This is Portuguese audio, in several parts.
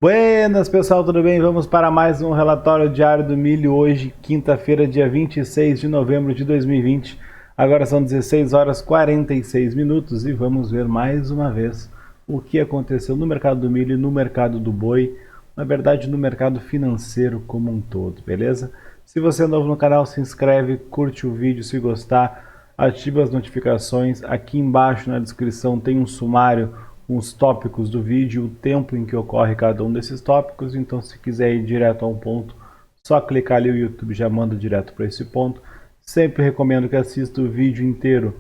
Buenas pessoal, tudo bem? Vamos para mais um relatório diário do milho hoje, quinta-feira, dia 26 de novembro de 2020. Agora são 16 horas 46 minutos e vamos ver mais uma vez o que aconteceu no mercado do milho e no mercado do boi, na verdade no mercado financeiro como um todo, beleza? Se você é novo no canal, se inscreve, curte o vídeo se gostar, ativa as notificações. Aqui embaixo na descrição tem um sumário com os tópicos do vídeo, o tempo em que ocorre cada um desses tópicos. Então, se quiser ir direto a um ponto, só clicar ali, o YouTube já manda direto para esse ponto. Sempre recomendo que assista o vídeo inteiro,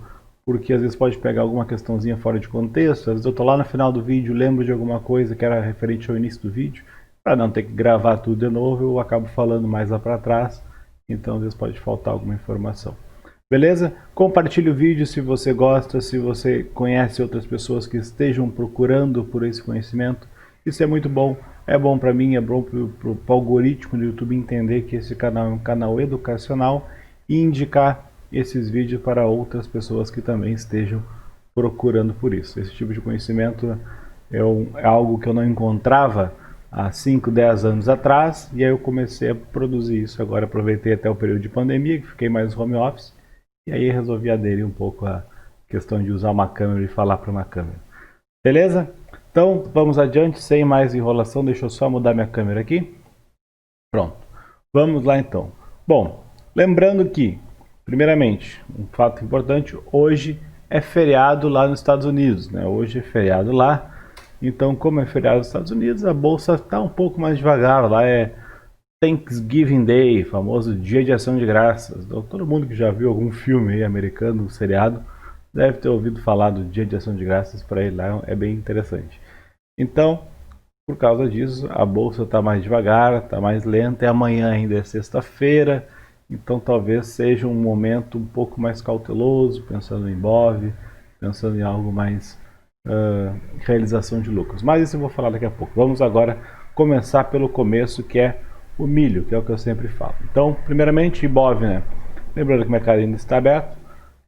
porque às vezes pode pegar alguma questãozinha fora de contexto. Às vezes eu estou lá no final do vídeo, lembro de alguma coisa que era referente ao início do vídeo, para não ter que gravar tudo de novo, eu acabo falando mais lá para trás, então às vezes pode faltar alguma informação. Beleza? Compartilhe o vídeo se você gosta, se você conhece outras pessoas que estejam procurando por esse conhecimento. Isso é muito bom, é bom para mim, é bom para o algoritmo do YouTube entender que esse canal é um canal educacional e indicar esses vídeos para outras pessoas que também estejam procurando por isso. Esse tipo de conhecimento é algo que eu não encontrava há 5, 10 anos atrás, e aí eu comecei a produzir isso. Agora aproveitei até o período de pandemia, que fiquei mais home office, e aí resolvi aderir um pouco à questão de usar uma câmera e falar para uma câmera. Beleza? Então vamos adiante, sem mais enrolação. Deixa eu só mudar minha câmera aqui. Pronto. Vamos lá então. Bom, lembrando que, primeiramente, um fato importante, hoje é feriado lá nos Estados Unidos, né? Hoje é feriado lá. Então, como é feriado nos Estados Unidos, a bolsa está um pouco mais devagar. Lá é Thanksgiving Day, famoso Dia de Ação de Graças. Então, todo mundo que já viu algum filme aí americano, seriado, deve ter ouvido falar do Dia de Ação de Graças. Para ele lá é bem interessante. Então, por causa disso, a bolsa está mais devagar, está mais lenta, e amanhã ainda é sexta-feira, então talvez seja um momento um pouco mais cauteloso, pensando em BOV, pensando em algo mais realização de lucros. Mas isso eu vou falar daqui a pouco. Vamos agora começar pelo começo, que é o milho, que é o que eu sempre falo. Então, primeiramente, IBOV, né? Lembrando que o mercado ainda está aberto,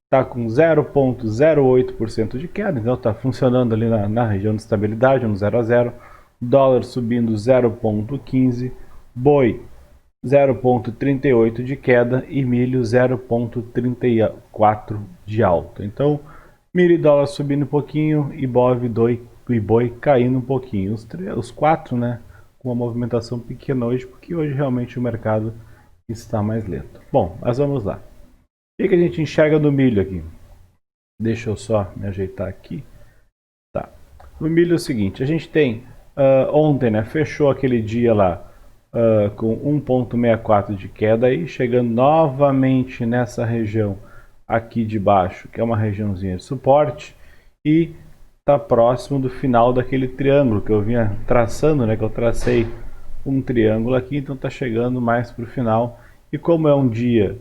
está com 0,08% de queda, então está funcionando ali na região de estabilidade, no 0 a 0. Dólar subindo 0,15, boi 0,38 de queda e milho 0,34 de alta. Então, milho e dólar subindo um pouquinho, e boi caindo um pouquinho. Os quatro, né, com uma movimentação pequena hoje, porque hoje realmente o mercado está mais lento. Bom, mas vamos lá. O que a gente enxerga no milho aqui? Deixa eu só me ajeitar aqui. Tá. No milho é o seguinte, a gente tem ontem, né, fechou aquele dia lá com 1,64 de queda, aí chegando novamente nessa região aqui de baixo, que é uma regiãozinha de suporte, e está próximo do final daquele triângulo que eu vinha traçando, né, que eu tracei um triângulo aqui, então está chegando mais para o final. E como é um dia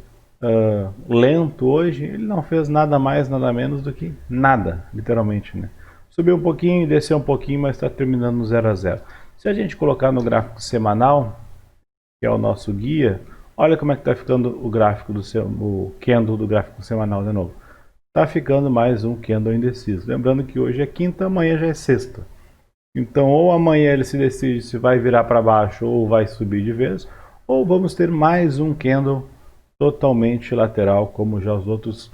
lento hoje, ele não fez nada mais, nada menos do que nada, literalmente, né? Subiu um pouquinho, desceu um pouquinho, mas está terminando no 0 a 0. Se a gente colocar no gráfico semanal, que é o nosso guia, olha como é que está ficando o gráfico o candle do gráfico semanal de novo. Está ficando mais um candle indeciso. Lembrando que hoje é quinta, amanhã já é sexta. Então, ou amanhã ele se decide se vai virar para baixo ou vai subir de vez, ou vamos ter mais um candle totalmente lateral, como já os outros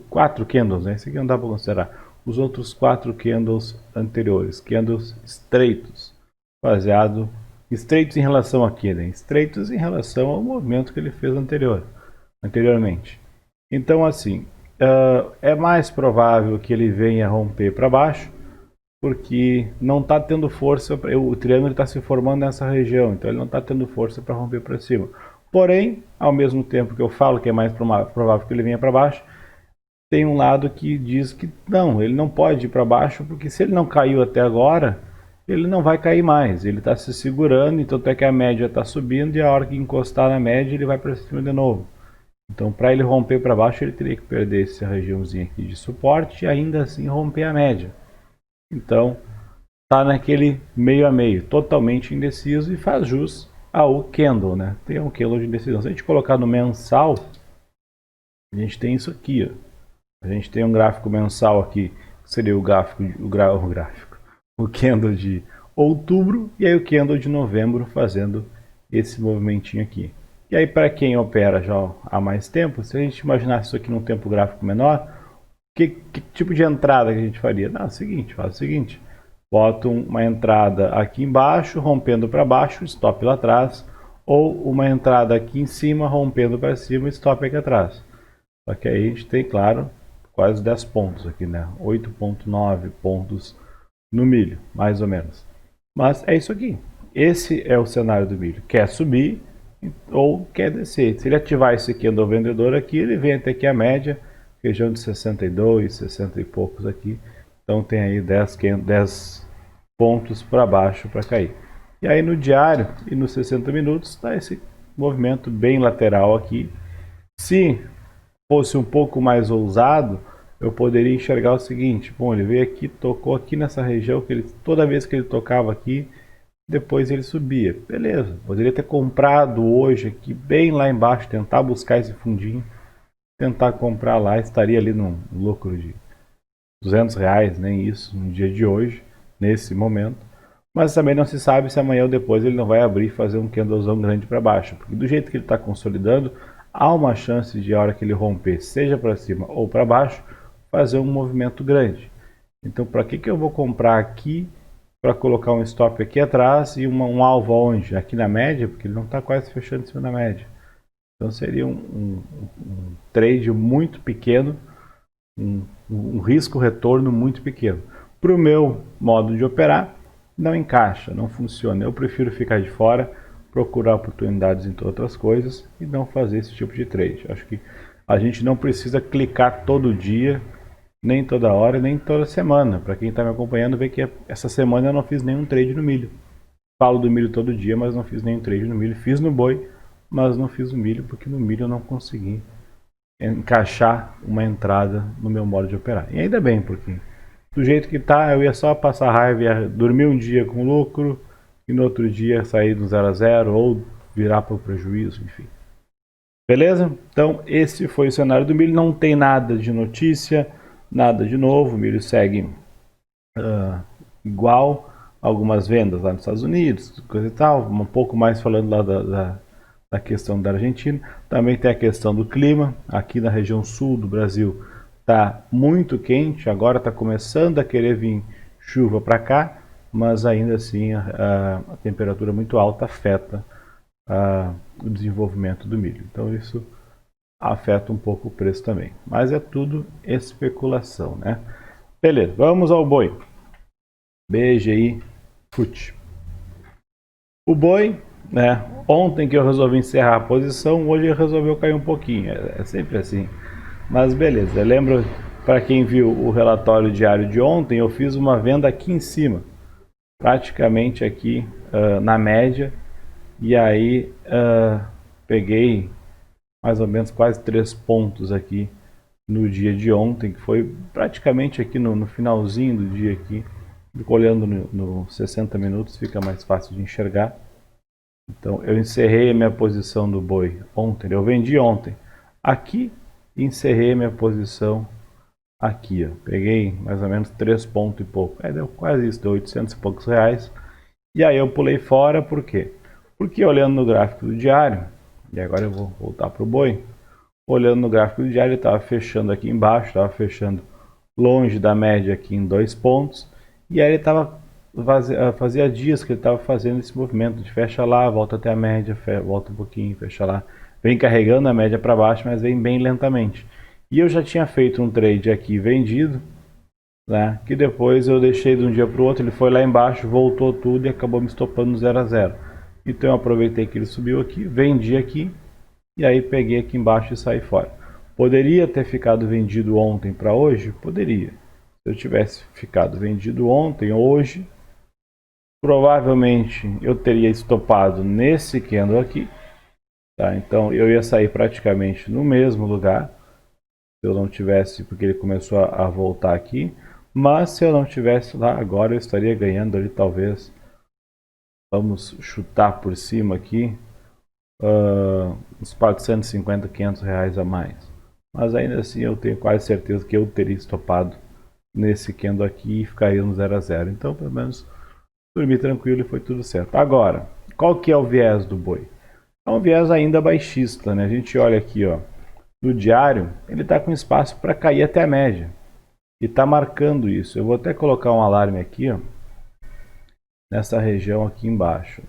4 candles, né? Esse aqui não dá para considerar. Os outros 4 candles anteriores, candles estreitos, baseado estreitos em relação a quê, né? Estreitos em relação ao movimento que ele fez anteriormente. Então, assim, é mais provável que ele venha romper para baixo, porque não está tendo força, o triângulo está se formando nessa região, então ele não está tendo força para romper para cima. Porém, ao mesmo tempo que eu falo que é mais provável que ele venha para baixo, tem um lado que diz que não, ele não pode ir para baixo, porque se ele não caiu até agora, ele não vai cair mais. Ele está se segurando, então até que a média está subindo, e a hora que encostar na média ele vai para cima de novo. Então, para ele romper para baixo, ele teria que perder essa regiãozinha aqui de suporte e ainda assim romper a média. Então, está naquele meio a meio, totalmente indeciso, e faz jus ao candle, né? Tem um candle de indecisão. Se a gente colocar no mensal, a gente tem isso aqui, ó. A gente tem um gráfico mensal aqui, que seria o candle de outubro, e aí o candle de novembro fazendo esse movimentinho aqui. E aí para quem opera já há mais tempo, se a gente imaginasse isso aqui num tempo gráfico menor, que tipo de entrada que a gente faria? Não, é o seguinte, faz o seguinte, boto uma entrada aqui embaixo, rompendo para baixo, stop lá atrás, ou uma entrada aqui em cima, rompendo para cima, stop aqui atrás. Só que aí a gente tem, claro, quase 10 pontos aqui, né? 8,9 pontos no milho, mais ou menos. Mas é isso aqui. Esse é o cenário do milho. Quer subir ou quer descer. Se ele ativar esse candle vendedor aqui, ele vem até aqui a média, região de 62, 60 e poucos aqui. Então tem aí 10 pontos para baixo para cair. E aí no diário e nos 60 minutos está esse movimento bem lateral aqui. Se fosse um pouco mais ousado, eu poderia enxergar o seguinte: bom, ele veio aqui, tocou aqui nessa região, que ele, toda vez que ele tocava aqui, depois ele subia. Beleza, poderia ter comprado hoje aqui, bem lá embaixo, tentar buscar esse fundinho, tentar comprar lá, estaria ali num lucro de R$200, nem isso, no dia de hoje, nesse momento. Mas também não se sabe se amanhã ou depois ele não vai abrir e fazer um candlezão grande para baixo, porque do jeito que ele está consolidando, há uma chance de a hora que ele romper, seja para cima ou para baixo, fazer um movimento grande. Então, para que eu vou comprar aqui para colocar um stop aqui atrás e um alvo onde? Aqui na média, porque ele não está quase fechando em cima da média. Então seria um trade muito pequeno, um risco-retorno muito pequeno. Para o meu modo de operar, não encaixa, não funciona. Eu prefiro ficar de fora, procurar oportunidades em outras coisas e não fazer esse tipo de trade. Acho que a gente não precisa clicar todo dia, nem toda hora, nem toda semana. Para quem está me acompanhando, vê que essa semana eu não fiz nenhum trade no milho. Falo do milho todo dia, mas não fiz nenhum trade no milho. Fiz no boi, mas não fiz no milho, porque no milho eu não consegui encaixar uma entrada no meu modo de operar. E ainda bem, porque do jeito que tá, eu ia só passar raiva, ia dormir um dia com lucro e no outro dia sair do 0 a 0 ou virar para o prejuízo, enfim. Beleza? Então esse foi o cenário do milho. Não tem nada de notícia, nada de novo. O milho segue igual. Algumas vendas lá nos Estados Unidos, coisa e tal. Um pouco mais falando lá da questão da Argentina. Também tem a questão do clima. Aqui na região sul do Brasil está muito quente. Agora está começando a querer vir chuva para cá, mas ainda assim a temperatura muito alta afeta o desenvolvimento do milho. Então isso afeta um pouco o preço também. Mas é tudo especulação, né? Beleza, vamos ao boi. BGI Fut. O boi, né? Ontem que eu resolvi encerrar a posição, hoje resolveu cair um pouquinho. É sempre assim. Mas beleza, eu lembro, para quem viu o relatório diário de ontem, eu fiz uma venda aqui em cima, praticamente aqui na média, e aí peguei mais ou menos quase 3 pontos aqui no dia de ontem, que foi praticamente aqui no finalzinho do dia aqui. Olhando no 60 minutos fica mais fácil de enxergar. Então eu encerrei a minha posição do boi ontem, eu vendi ontem aqui e encerrei a minha posição aqui, ó. Peguei mais ou menos 3 pontos e pouco, deu quase isso, deu 800 e poucos reais. E aí eu pulei fora, por quê? Porque olhando no gráfico do diário, e agora eu vou voltar para o boi, olhando no gráfico do diário, ele estava fechando aqui embaixo, estava fechando longe da média aqui em 2 pontos, e aí ele estava, fazia dias que ele estava fazendo esse movimento de fecha lá, volta até a média, volta um pouquinho, fecha lá, vem carregando a média para baixo, mas vem bem lentamente. E eu já tinha feito um trade aqui vendido, né, que depois eu deixei de um dia para o outro, ele foi lá embaixo, voltou tudo e acabou me estopando no 0 a 0. Então eu aproveitei que ele subiu aqui, vendi aqui, e aí peguei aqui embaixo e saí fora. Poderia ter ficado vendido ontem para hoje? Poderia. Se eu tivesse ficado vendido ontem, hoje, provavelmente eu teria estopado nesse candle aqui. Tá? Então eu ia sair praticamente no mesmo lugar. Se eu não tivesse, porque ele começou a voltar aqui. Mas se eu não tivesse lá, agora eu estaria ganhando ali talvez. Vamos chutar por cima aqui. Uns 450, 500 reais a mais. Mas ainda assim eu tenho quase certeza que eu teria estopado nesse candle aqui e ficaria no 0 a 0. Então pelo menos dormi tranquilo e foi tudo certo. Agora, qual que é o viés do boi? É um viés ainda baixista, né? A gente olha aqui, ó, no diário, ele está com espaço para cair até a média. E está marcando isso. Eu vou até colocar um alarme aqui, ó, nessa região aqui embaixo.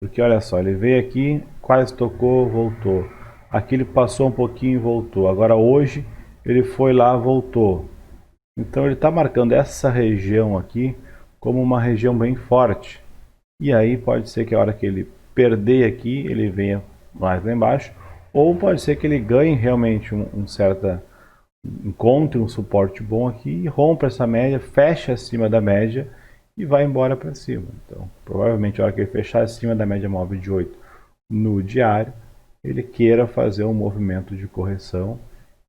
Porque olha só, ele veio aqui, quase tocou, voltou. Aqui ele passou um pouquinho e voltou. Agora hoje ele foi lá, voltou. Então ele está marcando essa região aqui como uma região bem forte. E aí pode ser que a hora que ele perder aqui, ele venha mais lá embaixo. Ou pode ser que ele ganhe realmente encontre um suporte bom aqui e rompa essa média, fecha acima da média e vai embora para cima. Então, provavelmente, a hora que ele fechar acima da média móvel de 8 no diário, ele queira fazer um movimento de correção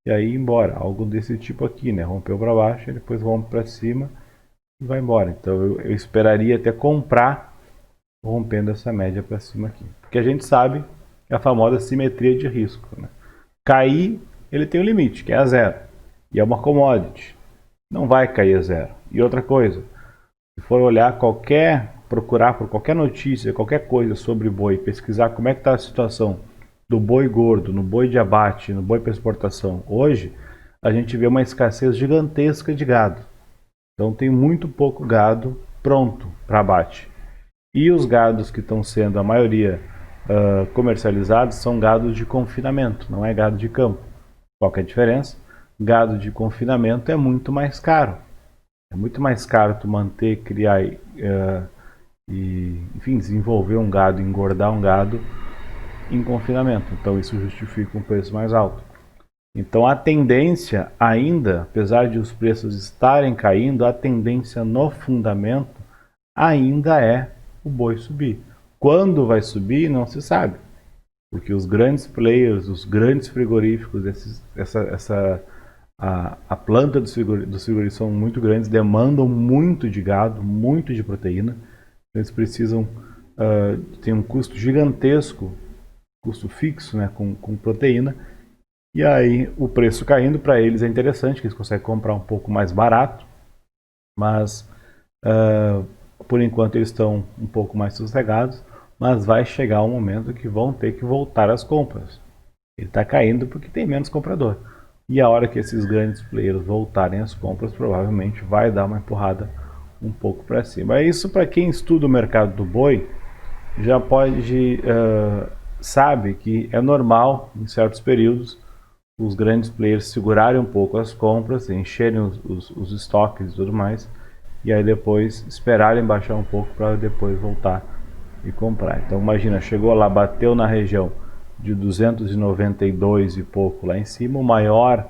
e aí ir embora. Algo desse tipo aqui, né? Rompeu para baixo, depois rompe para cima e vai embora. Então, eu esperaria até comprar rompendo essa média para cima aqui. Porque a gente sabe que é a famosa simetria de risco, né? Cair, ele tem um limite, que é a zero. E é uma commodity. Não vai cair a zero. E outra coisa, se for olhar procurar por qualquer notícia, qualquer coisa sobre boi, pesquisar como é que está a situação do boi gordo, no boi de abate, no boi para exportação, hoje a gente vê uma escassez gigantesca de gado. Então tem muito pouco gado pronto para abate. E os gados que estão sendo, a maioria, comercializados, são gados de confinamento, não é gado de campo. Qual que é a diferença? Gado de confinamento é muito mais caro. É muito mais caro tu manter, criar e, enfim, desenvolver um gado, engordar um gado em confinamento. Então isso justifica um preço mais alto. Então a tendência ainda, apesar de os preços estarem caindo, a tendência no fundamento ainda é o boi subir. Quando vai subir não se sabe, porque os grandes players, os grandes frigoríficos, a planta dos frigoríficos são muito grandes, demandam muito de gado, muito de proteína. Eles precisam ter um custo gigantesco, custo fixo, né, com proteína. E aí o preço caindo para eles é interessante, que eles conseguem comprar um pouco mais barato, mas por enquanto eles estão um pouco mais sossegados, mas vai chegar um momento que vão ter que voltar às compras. Ele está caindo porque tem menos comprador. E a hora que esses grandes players voltarem às compras, provavelmente vai dar uma empurrada um pouco para cima. Isso, para quem estuda o mercado do boi, já pode sabe que é normal em certos períodos os grandes players segurarem um pouco as compras, encherem os estoques e tudo mais, e aí depois esperarem baixar um pouco para depois voltar e comprar. Então imagina, chegou lá, bateu na região de 292 e pouco lá em cima, o maior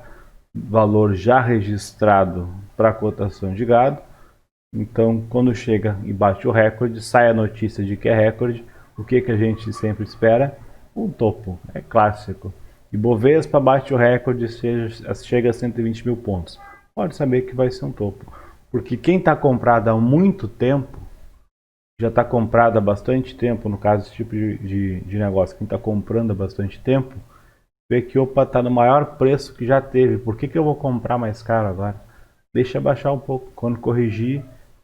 valor já registrado para a cotação de gado. Então quando chega e bate o recorde, sai a notícia de que é recorde, o que a gente sempre espera? Um topo, é clássico. Ibovespa bate o recorde, chega a 120 mil pontos. Pode saber que vai ser um topo. Porque quem está comprado há muito tempo, já está comprado há bastante tempo, no caso desse tipo de negócio, quem está comprando há bastante tempo, vê que opa, está no maior preço que já teve. Por que eu vou comprar mais caro agora? Deixa baixar um pouco. Quando corrigir,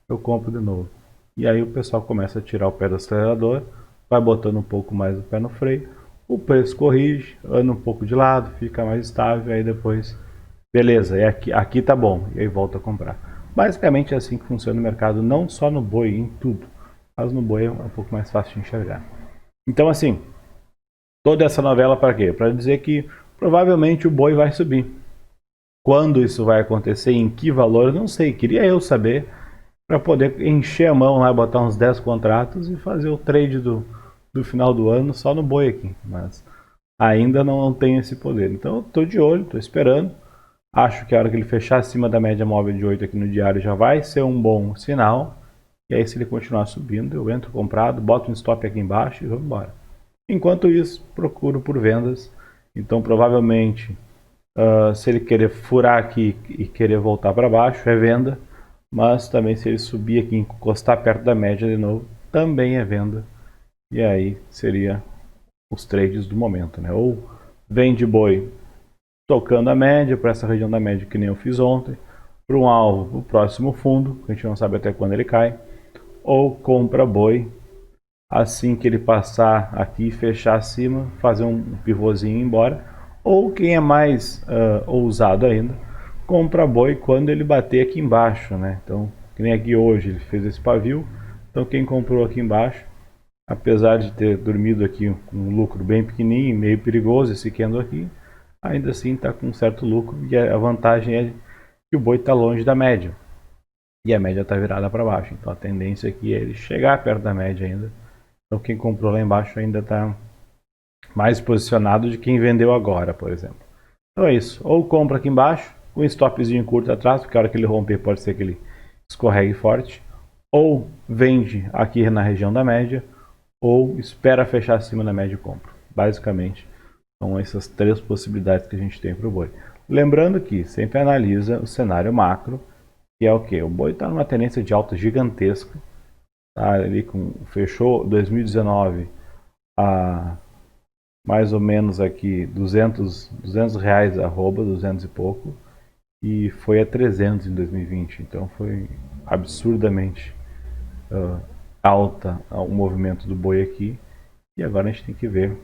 eu compro de novo. E aí o pessoal começa a tirar o pé do acelerador, vai botando um pouco mais o pé no freio, o preço corrige, anda um pouco de lado, fica mais estável, aí depois, beleza, aqui tá bom, e aí volta a comprar. Basicamente é assim que funciona o mercado, não só no boi, em tudo, mas no boi é um pouco mais fácil de enxergar. Então assim, toda essa novela para quê? Para dizer que provavelmente o boi vai subir. Quando isso vai acontecer, em que valor, eu não sei, queria eu saber, para poder encher a mão lá, botar uns 10 contratos e fazer o trade do final do ano só no boi aqui, mas ainda não tenho esse poder. Então eu estou de olho, estou esperando. Acho que a hora que ele fechar acima da média móvel de 8 aqui no diário já vai ser um bom sinal. E aí se ele continuar subindo, eu entro comprado, boto um stop aqui embaixo e vamos embora. Enquanto isso, procuro por vendas. Então provavelmente, se ele querer furar aqui e querer voltar para baixo, é venda. Mas também se ele subir aqui e encostar perto da média de novo, também é venda. E aí seria os trades do momento, né? Ou vende boi tocando a média para essa região da média, que nem eu fiz ontem, para um alvo, o próximo fundo, que a gente não sabe até quando ele cai, ou compra boi, assim que ele passar aqui, fechar acima, fazer um pivôzinho e ir embora, ou quem é mais ousado ainda, compra boi quando ele bater aqui embaixo, né? Então, que nem aqui hoje ele fez esse pavio, então quem comprou aqui embaixo, apesar de ter dormido aqui com um lucro bem pequenininho, meio perigoso esse candle aqui, ainda assim está com um certo lucro, e a vantagem é que o boi está longe da média, e a média está virada para baixo, então a tendência aqui é ele chegar perto da média ainda. Então quem comprou lá embaixo ainda está mais posicionado de quem vendeu agora, por exemplo. Então é isso, ou compra aqui embaixo, com um stopzinho curto atrás, porque a hora que ele romper pode ser que ele escorregue forte, ou vende aqui na região da média, ou espera fechar acima da média e compra. Basicamente, são essas três possibilidades que a gente tem para o boi. Lembrando que sempre analisa o cenário macro, que é o que? O boi está numa tendência de alta gigantesca, tá? Ali fechou 2019 a mais ou menos aqui 200 reais arroba, 200 e pouco, e foi a 300 em 2020, então foi absurdamente alta o movimento do boi aqui, e agora a gente tem que ver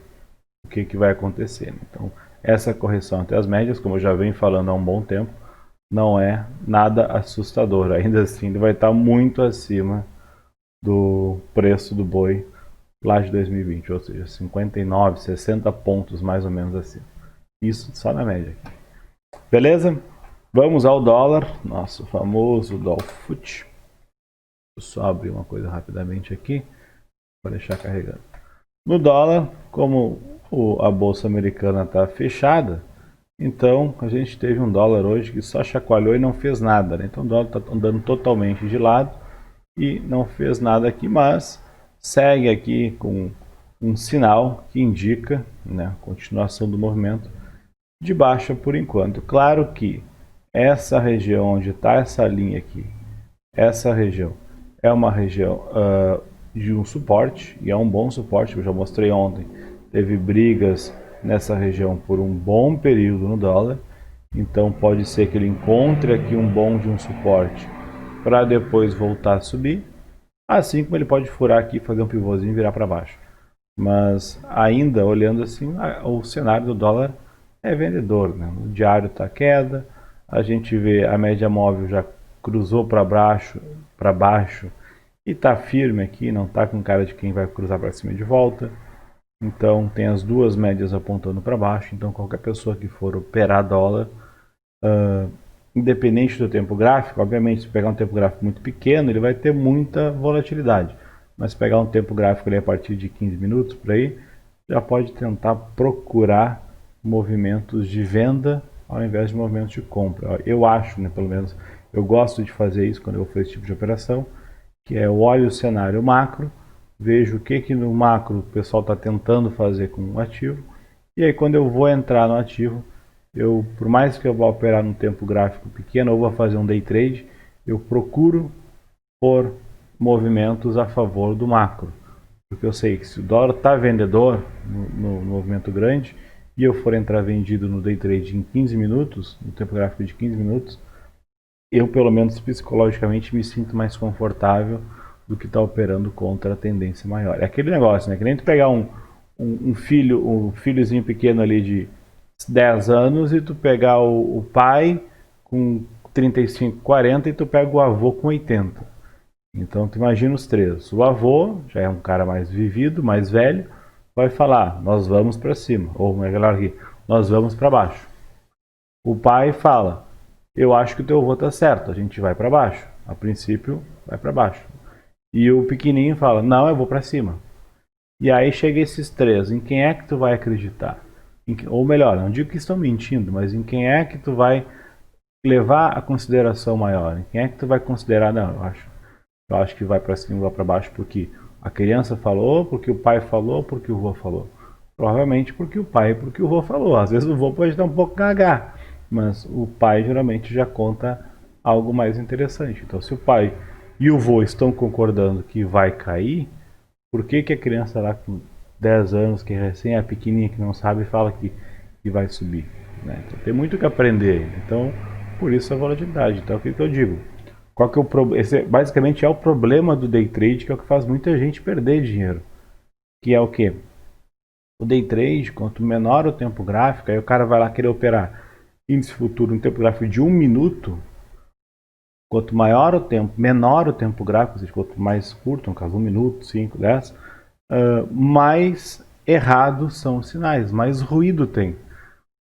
o que vai acontecer. Então, essa correção até as médias, como eu já venho falando há um bom tempo, não é nada assustador. Ainda assim, ele vai estar muito acima do preço do boi lá de 2020, ou seja, 59, 60 pontos mais ou menos acima. Isso só na média. Beleza? Vamos ao dólar, nosso famoso Dolfut. Eu só abrir uma coisa rapidamente aqui para deixar carregando. No dólar, como a bolsa americana está fechada, então a gente teve um dólar hoje que só chacoalhou e não fez nada, né? Então o dólar está andando totalmente de lado e não fez nada aqui, mas segue aqui com um sinal que indica, né, continuação do movimento de baixa por enquanto. Claro que essa região onde está essa linha aqui, essa região é uma região de um suporte, e é um bom suporte, eu já mostrei ontem, teve brigas nessa região por um bom período no dólar, então pode ser que ele encontre aqui um bom de um suporte para depois voltar a subir, assim como ele pode furar aqui, fazer um pivôzinho e virar para baixo. Mas ainda olhando assim, o cenário do dólar é vendedor, né? O diário está queda, a gente vê a média móvel já cruzou para baixo e está firme aqui, não está com cara de quem vai cruzar para cima de volta. Então tem as duas médias apontando para baixo, então qualquer pessoa que for operar dólar, independente do tempo gráfico, obviamente se pegar um tempo gráfico muito pequeno, ele vai ter muita volatilidade, mas se pegar um tempo gráfico ali a partir de 15 minutos por aí, já pode tentar procurar movimentos de venda ao invés de movimentos de compra. Eu acho, né, pelo menos, eu gosto de fazer isso quando eu faço esse tipo de operação, que é eu olho o cenário macro, vejo o que no macro o pessoal está tentando fazer com o ativo, e aí quando eu vou entrar no ativo, por mais que eu vá operar num tempo gráfico pequeno, ou vou fazer um day trade, eu procuro por movimentos a favor do macro, porque eu sei que se o dólar está vendedor no movimento grande, e eu for entrar vendido no day trade em 15 minutos, no tempo gráfico de 15 minutos, eu pelo menos psicologicamente me sinto mais confortável do que estar operando contra a tendência maior. É aquele negócio, né? Que nem tu pegar um filhozinho pequeno ali de 10 anos e tu pegar o pai com 35, 40 e tu pega o avô com 80. Então tu imagina os três. O avô já é um cara mais vivido, mais velho, vai falar, nós vamos para cima, ou melhor aqui, nós vamos para baixo. O pai fala, eu acho que o teu avô está certo, a gente vai para baixo. A princípio, vai para baixo. E o pequenininho fala, não, eu vou para cima. E aí chega esses três, em quem é que tu vai acreditar? Ou melhor, não digo que estão mentindo, mas em quem é que tu vai levar a consideração maior? Em quem é que tu vai considerar, não, eu acho que vai para cima, vai para baixo porque a criança falou, porque o pai falou, porque o vô falou. Provavelmente porque o pai e porque o vô falou. Às vezes o vô pode dar um pouco gaga, mas o pai geralmente já conta algo mais interessante. Então se o pai e o vô estão concordando que vai cair, por que a criança lá com 10 anos, que recém é pequenininha, que não sabe, fala que vai subir? Né? Então tem muito que aprender. Então, por isso a volatilidade. Então o que eu digo? Qual que é esse basicamente é o problema do day trade, que é o que faz muita gente perder dinheiro. Que é o quê? O day trade, quanto menor o tempo gráfico, aí o cara vai lá querer operar índice futuro no tempo gráfico de 1 minuto. Quanto maior o tempo, menor o tempo gráfico, ou seja, quanto mais curto, no caso 1 minuto, 5, 10, mais errados são os sinais, mais ruído tem.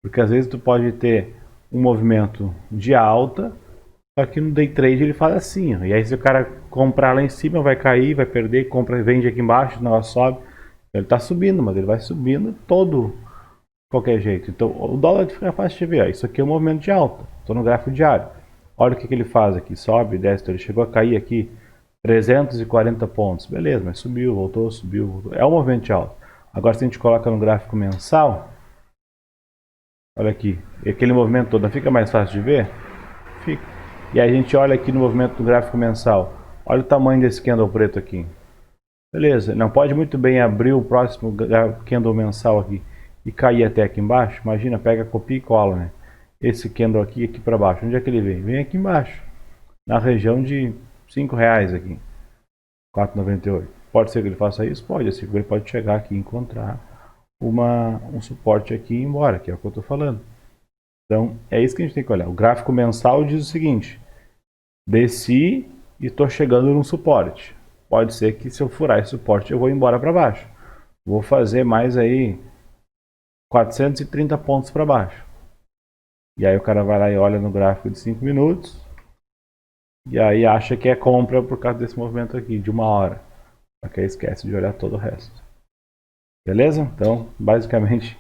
Porque às vezes tu pode ter um movimento de alta, só que no day trade ele faz assim, ó, e aí se o cara comprar lá em cima vai cair, vai perder, compra e vende aqui embaixo, o negócio sobe. Ele está subindo, mas ele vai subindo todo de qualquer jeito. Então o dólar fica fácil de ver, ó. Isso aqui é um movimento de alta, estou no gráfico diário. Olha o que ele faz aqui, sobe, desce, então ele chegou a cair aqui 340 pontos, beleza, mas subiu, voltou, subiu, voltou. É um movimento de alta. Agora se a gente coloca no gráfico mensal, olha aqui, aquele movimento todo fica mais fácil de ver? Fica. E aí a gente olha aqui no movimento do gráfico mensal, olha o tamanho desse candle preto aqui. Beleza, não pode muito bem abrir o próximo candle mensal aqui e cair até aqui embaixo. Imagina, pega, copia e cola, né? Esse candle aqui para baixo. Onde é que ele vem? Vem aqui embaixo, na região de R$5 aqui, 4,98. Pode ser que ele faça isso? Pode, assim, ele pode chegar aqui e encontrar um suporte aqui e ir embora, que é o que eu estou falando. Então, é isso que a gente tem que olhar. O gráfico mensal diz o seguinte: desci e estou chegando num suporte. Pode ser que se eu furar esse suporte eu vou embora para baixo. Vou fazer mais aí 430 pontos para baixo. E aí o cara vai lá e olha no gráfico de 5 minutos. E aí acha que é compra por causa desse movimento aqui, de 1 hora. Só que aí esquece de olhar todo o resto. Beleza? Então, basicamente,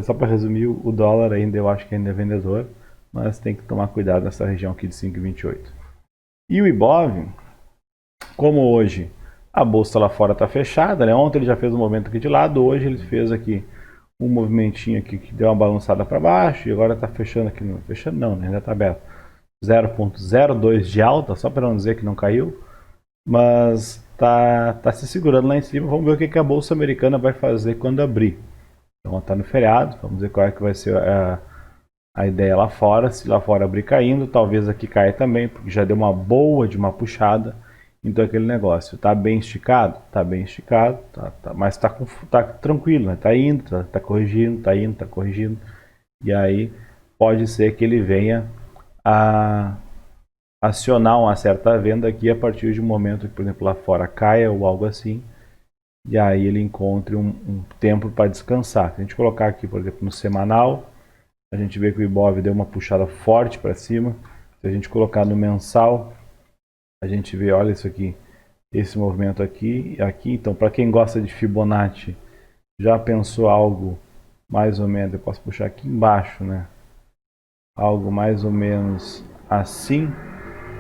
só para resumir, o dólar ainda eu acho que ainda é vendedor. Mas tem que tomar cuidado nessa região aqui de 5,28. E o Ibov, como hoje a bolsa lá fora está fechada, né? Ontem ele já fez um movimento aqui de lado, hoje ele fez aqui um movimentinho aqui que deu uma balançada para baixo e agora está fechando aqui, fechando não, né? Ainda está aberto, 0,02 de alta, só para não dizer que não caiu, mas tá se segurando lá em cima. Vamos ver o que a bolsa americana vai fazer quando abrir. Então está no feriado, vamos ver qual é que vai ser a ideia lá fora. Se lá fora abrir caindo, talvez aqui caia também, porque já deu uma boa de uma puxada. Então aquele negócio, tá bem esticado? Tá bem esticado, mas tá tranquilo, né? Tá indo, tá corrigindo, tá indo, tá corrigindo. E aí pode ser que ele venha a acionar uma certa venda aqui a partir de um momento que, por exemplo, lá fora caia ou algo assim. E aí ele encontre um tempo para descansar. Se a gente colocar aqui, por exemplo, no semanal, a gente vê que o Ibov deu uma puxada forte para cima. Se a gente colocar no mensal, a gente vê, olha isso aqui, esse movimento aqui. Então, para quem gosta de Fibonacci, já pensou algo mais ou menos, eu posso puxar aqui embaixo, né? Algo mais ou menos assim.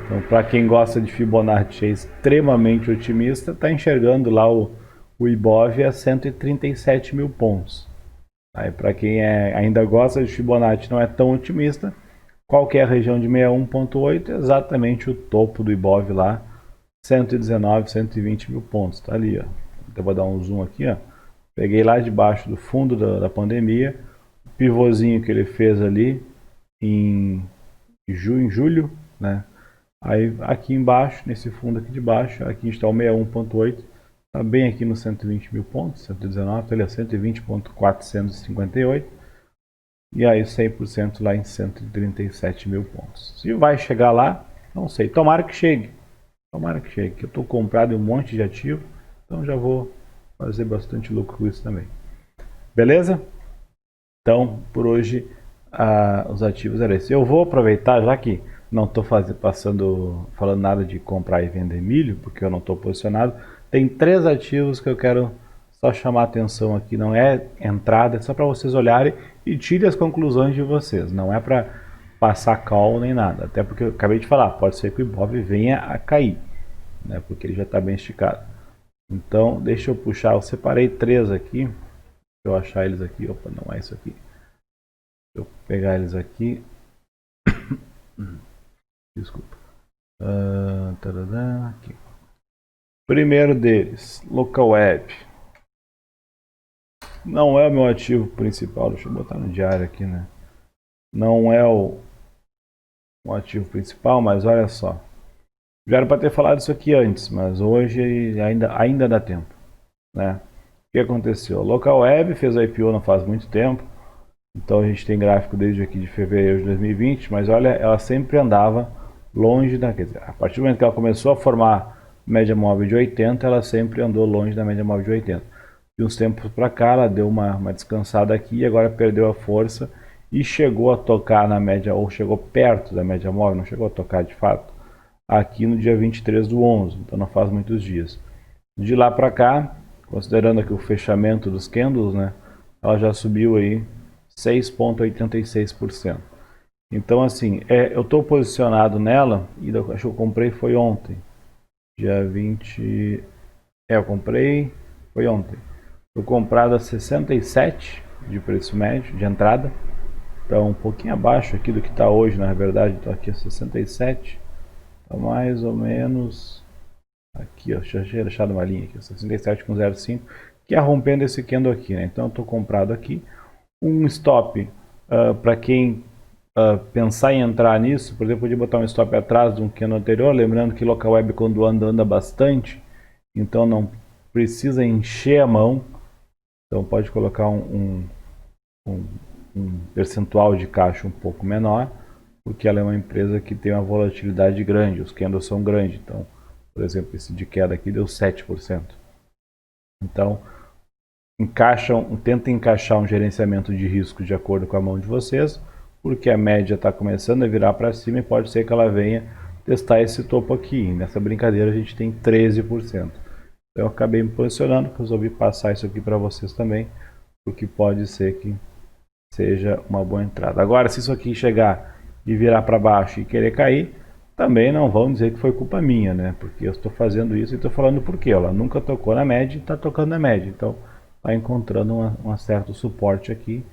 Então, para quem gosta de Fibonacci, é extremamente otimista, está enxergando lá o Ibov a 137 mil pontos. Aí, para quem ainda gosta de Fibonacci, não é tão otimista, qualquer região de 61,8 é exatamente o topo do Ibov lá, 119, 120 mil pontos. Tá ali, ó. Então, vou dar um zoom aqui, ó. Peguei lá debaixo do fundo da pandemia, o pivôzinho que ele fez ali em julho, né? Aí aqui embaixo, nesse fundo aqui de baixo, aqui está o 61,8, está bem aqui nos 120 mil pontos, 119, tá ali a 120,458, e aí 100% lá em 137 mil pontos. Se vai chegar lá, não sei, tomara que chegue, que eu estou comprado em um monte de ativo, então já vou fazer bastante lucro com isso também. Beleza? Então, por hoje, os ativos eram esses. Eu vou aproveitar, já que não estou falando nada de comprar e vender milho, porque eu não estou posicionado. Tem 3 ativos que eu quero só chamar a atenção aqui. Não é entrada, é só para vocês olharem e tirem as conclusões de vocês. Não é para passar call nem nada. Até porque eu acabei de falar, pode ser que o Ibov venha a cair, né, porque ele já está bem esticado. Então, deixa eu puxar. Eu separei 3 aqui. Deixa eu achar eles aqui. Opa, não é isso aqui. Deixa eu pegar eles aqui. Desculpa. Aqui. Primeiro deles, Local Web. Não é o meu ativo principal. Deixa eu botar no diário aqui, né? Não é o um ativo principal, mas olha só. Já era para ter falado isso aqui antes, mas hoje ainda dá tempo, né? O que aconteceu? A Local Web fez a IPO não faz muito tempo, então a gente tem gráfico desde aqui de fevereiro de 2020, mas olha, ela sempre andava longe da... Quer dizer, a partir do momento que ela começou a formar média móvel de 80, ela sempre andou longe da média móvel de 80. De uns tempos para cá, ela deu uma descansada aqui e agora perdeu a força e chegou a tocar na média, ou chegou perto da média móvel, não chegou a tocar de fato, aqui no dia 23/11, então não faz muitos dias. De lá para cá, considerando aqui o fechamento dos candles, né, ela já subiu aí 6,86%. Então assim, eu estou posicionado nela, e acho que eu comprei foi ontem, dia 20, eu comprei, foi ontem. Estou comprado a 67 de preço médio, de entrada, então um pouquinho abaixo aqui do que está hoje, na verdade, estou aqui a 67, está mais ou menos aqui, ó, já tinha deixado uma linha aqui, 67,05, que é rompendo esse candle aqui, né? Então eu estou comprado aqui. Um stop, para quem pensar em entrar nisso, por exemplo, podia botar um stop atrás de um candle anterior, lembrando que local web quando anda bastante, então não precisa encher a mão, então pode colocar um percentual de caixa um pouco menor, porque ela é uma empresa que tem uma volatilidade grande, os candles são grandes, então, por exemplo, esse de queda aqui deu 7%. Então, tenta encaixar um gerenciamento de risco de acordo com a mão de vocês, porque a média está começando a virar para cima e pode ser que ela venha testar esse topo aqui. Nessa brincadeira a gente tem 13%. Eu acabei me posicionando, resolvi passar isso aqui para vocês também, porque pode ser que seja uma boa entrada. Agora, se isso aqui chegar e virar para baixo e querer cair, também não vão dizer que foi culpa minha, né? Porque eu estou fazendo isso e estou falando por quê? Ela nunca tocou na média e está tocando na média. Então, está encontrando um certo suporte aqui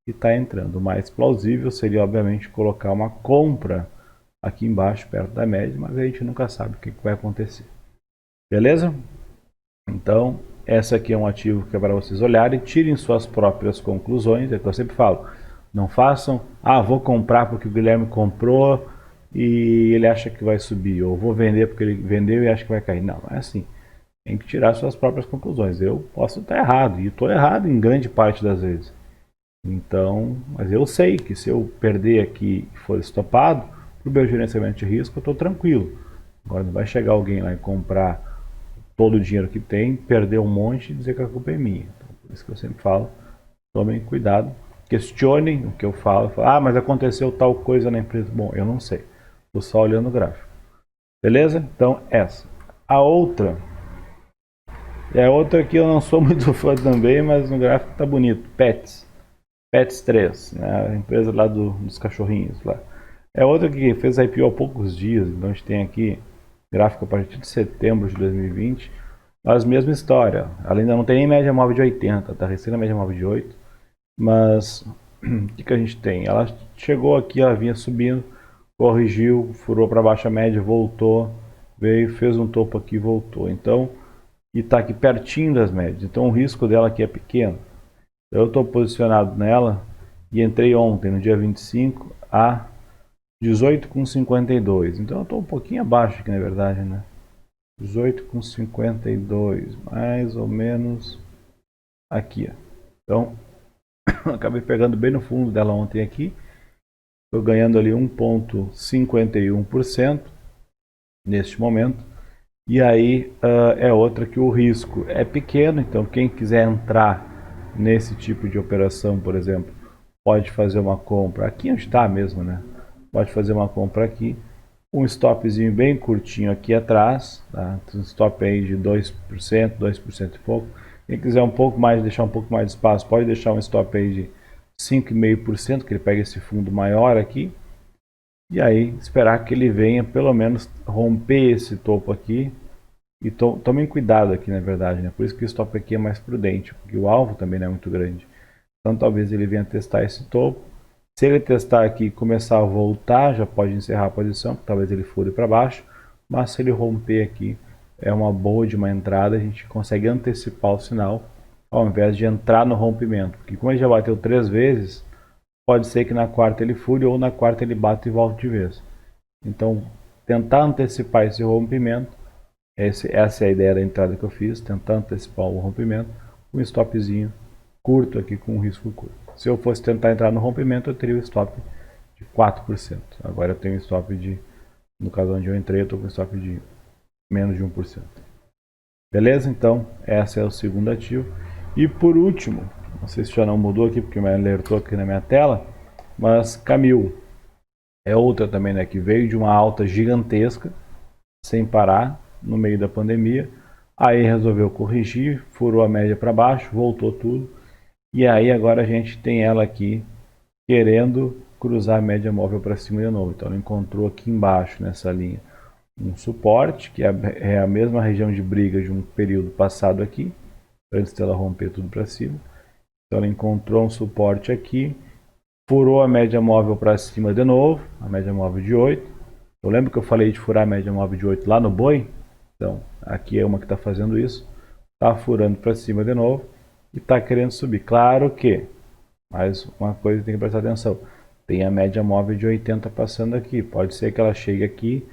e está entrando. O mais plausível seria, obviamente, colocar uma compra aqui embaixo, perto da média, mas a gente nunca sabe o que vai acontecer. Beleza? Então, essa aqui é um ativo que é para vocês olharem, tirem suas próprias conclusões, é o que eu sempre falo. Não façam, vou comprar porque o Guilherme comprou e ele acha que vai subir, ou vou vender porque ele vendeu e acha que vai cair. Não, não é assim. Tem que tirar suas próprias conclusões. Eu posso estar errado, e estou errado em grande parte das vezes. Então, mas eu sei que se eu perder aqui e for estopado, para o meu gerenciamento de risco, eu estou tranquilo. Agora não vai chegar alguém lá e comprar todo o dinheiro que tem, perder um monte e dizer que a culpa é minha. Então, por isso que eu sempre falo, tomem cuidado, questionem o que eu falo. Mas aconteceu tal coisa na empresa. Bom, eu não sei. Estou só olhando o gráfico. Beleza? Então, essa. A outra que eu não sou muito fã também, mas no gráfico tá bonito. Pets 3, né? A empresa lá dos cachorrinhos lá. É outra que fez a IPO há poucos dias, então a gente tem aqui gráfico a partir de setembro de 2020, mas mesma história. Ela ainda não tem nem média móvel de 80, tá recém na média móvel de 8, mas o que a gente tem? Ela chegou aqui, ela vinha subindo, corrigiu, furou para baixa média, voltou, veio, fez um topo aqui e voltou. Então, e está aqui pertinho das médias, então o risco dela aqui é pequeno. Eu estou posicionado nela e entrei ontem, no dia 25, a 18,52. Então eu estou um pouquinho abaixo aqui, na verdade, né? 18,52, mais ou menos aqui, ó. Então, acabei pegando bem no fundo dela ontem aqui. Estou ganhando ali 1,51% neste momento. E aí é outra que o risco é pequeno, então quem quiser entrar nesse tipo de operação, por exemplo, pode fazer uma compra aqui onde está mesmo, né? Pode fazer uma compra aqui, um stopzinho bem curtinho aqui atrás, tá? Um stop aí de 2%, 2% e pouco. Quem quiser um pouco mais, deixar um pouco mais de espaço, pode deixar um stop aí de 5,5%, que ele pega esse fundo maior aqui. E aí esperar que ele venha pelo menos romper esse topo aqui. E tomem cuidado aqui, na verdade, né? Por isso que o stop aqui é mais prudente, porque o alvo também não é muito grande. Então talvez ele venha testar esse topo. Se ele testar aqui e começar a voltar, já pode encerrar a posição, talvez ele fure para baixo. Mas se ele romper aqui, é uma boa de uma entrada, a gente consegue antecipar o sinal, ao invés de entrar no rompimento. Porque como ele já bateu 3 vezes, pode ser que na quarta ele fure ou na quarta ele bata e volte de vez. Então, tentar antecipar esse rompimento, essa é a ideia da entrada que eu fiz, tentar antecipar o rompimento, um stopzinho curto aqui com um risco curto. Se eu fosse tentar entrar no rompimento, eu teria o stop de 4%. Agora eu tenho um stop de, no caso onde eu entrei, eu estou com um stop de menos de 1%. Beleza? Então, esse é o segundo ativo. E por último, não sei se já não mudou aqui, porque me alertou aqui na minha tela, mas Camil é outra também, né, que veio de uma alta gigantesca, sem parar, no meio da pandemia. Aí resolveu corrigir, furou a média para baixo, voltou tudo. E aí agora a gente tem ela aqui querendo cruzar a média móvel para cima de novo. Então ela encontrou aqui embaixo, nessa linha, um suporte, que é a mesma região de briga de um período passado aqui, antes dela romper tudo para cima. Então ela encontrou um suporte aqui, furou a média móvel para cima de novo, a média móvel de 8. Eu lembro que eu falei de furar a média móvel de 8 lá no boi? Então, aqui é uma que está fazendo isso, está furando para cima de novo e está querendo subir. Claro que, mais uma coisa que tem que prestar atenção, tem a média móvel de 80 passando aqui, pode ser que ela chegue aqui,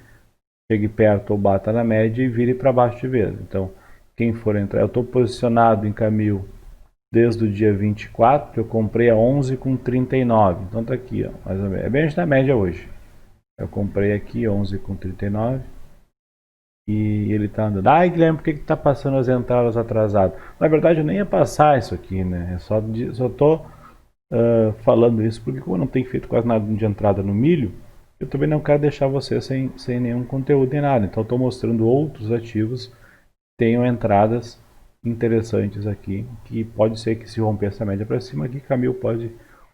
chegue perto ou bata na média e vire para baixo de vez. Então, quem for entrar, eu estou posicionado em Camil desde o dia 24, que eu comprei a 11,39. Então tá aqui, ó, mais ou menos. É bem na média hoje. Eu comprei aqui 11,39 e ele tá andando. Ah, Guilherme, por que tá passando as entradas atrasado? Na verdade, eu nem ia passar isso aqui, né? Eu só tô falando isso porque como eu não tenho feito quase nada de entrada no milho, eu também não quero deixar você sem nenhum conteúdo nem nada. Então, estou mostrando outros ativos que tenham entradas interessantes aqui, que pode ser que se romper essa média para cima aqui, Camil pode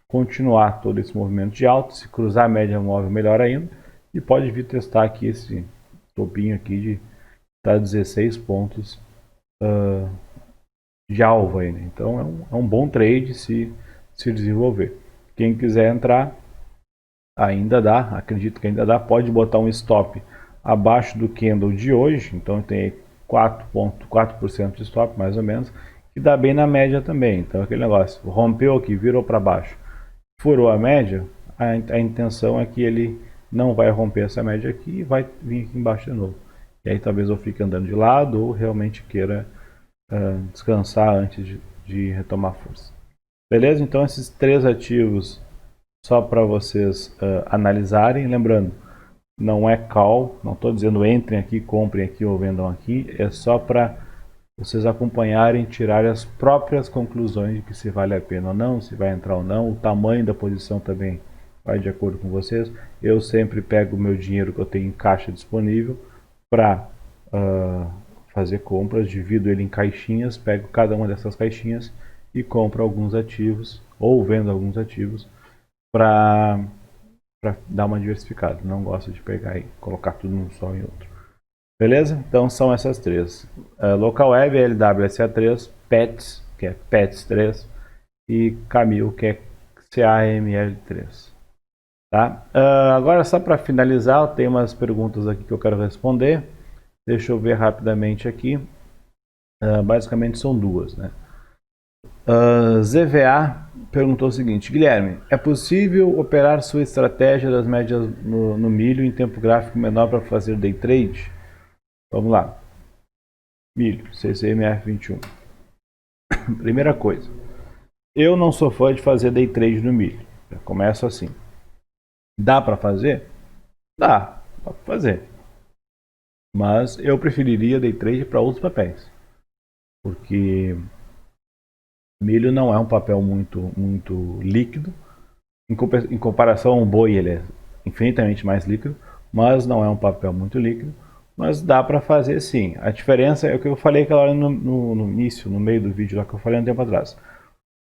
continuar todo esse movimento de alta, se cruzar a média móvel melhor ainda, e pode vir testar aqui esse topinho aqui de tá 16 pontos de alvo aí, né? Então é um bom trade se desenvolver. Quem quiser entrar, ainda dá, acredito que ainda dá, pode botar um stop abaixo do candle de hoje, então tem 4,4% de stop, mais ou menos, que dá bem na média também. Então aquele negócio, rompeu aqui, virou para baixo, furou a média, a intenção é que ele não vai romper essa média aqui e vai vir aqui embaixo de novo. E aí talvez eu fique andando de lado ou realmente queira descansar antes de retomar força. Beleza? Então esses três ativos só para vocês analisarem, lembrando, não é call, não estou dizendo entrem aqui, comprem aqui ou vendam aqui, é só para vocês acompanharem, tirarem as próprias conclusões de que se vale a pena ou não, se vai entrar ou não, o tamanho da posição também vai de acordo com vocês. Eu sempre pego o meu dinheiro que eu tenho em caixa disponível para fazer compras, divido ele em caixinhas, pego cada uma dessas caixinhas e compro alguns ativos ou vendo alguns ativos para dar uma diversificada. Não gosto de pegar e colocar tudo num só e outro. Beleza? Então são essas três. Local Web, LWSA3, PETS, que é PETS 3, e Camil, que é CAML3. Tá? Agora, só para finalizar, tem umas perguntas aqui que eu quero responder. Deixa eu ver rapidamente aqui. Basicamente são duas, né? ZVA perguntou o seguinte: Guilherme, é possível operar sua estratégia das médias no milho em tempo gráfico menor para fazer day trade? Vamos lá. Milho, CCMF21. Primeira coisa, eu não sou fã de fazer day trade no milho. Já começo assim. Dá para fazer? Dá para fazer. Mas eu preferiria day trade para outros papéis. Porque milho não é um papel muito líquido. Em comparação ao boi, ele é infinitamente mais líquido, mas não é um papel muito líquido. Mas dá para fazer sim. A diferença é o que eu falei aquela hora no início, no meio do vídeo lá que eu falei um tempo atrás.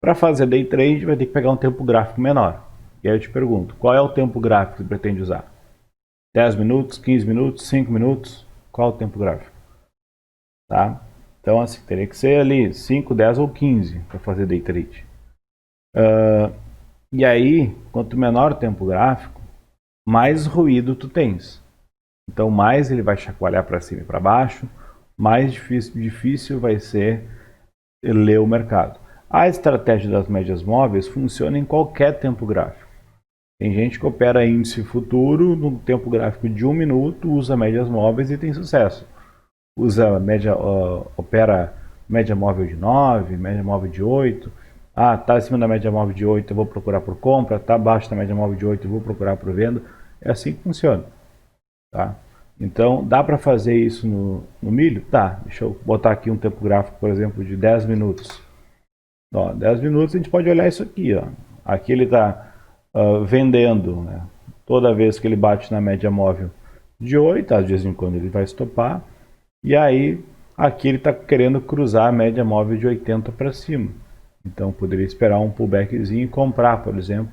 Para fazer day trade vai ter que pegar um tempo gráfico menor. E aí eu te pergunto, qual é o tempo gráfico que você pretende usar? 10 minutos, 15 minutos, 5 minutos? Qual é o tempo gráfico? Tá? Então assim, teria que ser ali 5, 10 ou 15 para fazer day trade. E aí, quanto menor o tempo gráfico, mais ruído tu tens. Então mais ele vai chacoalhar para cima e para baixo, mais difícil vai ser ler o mercado. A estratégia das médias móveis funciona em qualquer tempo gráfico. Tem gente que opera índice futuro no tempo gráfico de 1 minuto, usa médias móveis e tem sucesso. Usa média, opera média móvel de 9, média móvel de 8. Ah, tá acima da média móvel de 8, eu vou procurar por compra. Tá abaixo da média móvel de 8, eu vou procurar por venda. É assim que funciona, tá? Então, dá para fazer isso no milho? Dá. Deixa eu botar aqui um tempo gráfico, por exemplo, de 10 minutos. Ó, 10 minutos a gente pode olhar isso aqui, ó. Aqui ele está vendendo, né? Toda vez que ele bate na média móvel de 8, às vezes em quando ele vai estopar. E aí, aqui ele está querendo cruzar a média móvel de 80 para cima. Então, poderia esperar um pullbackzinho e comprar, por exemplo,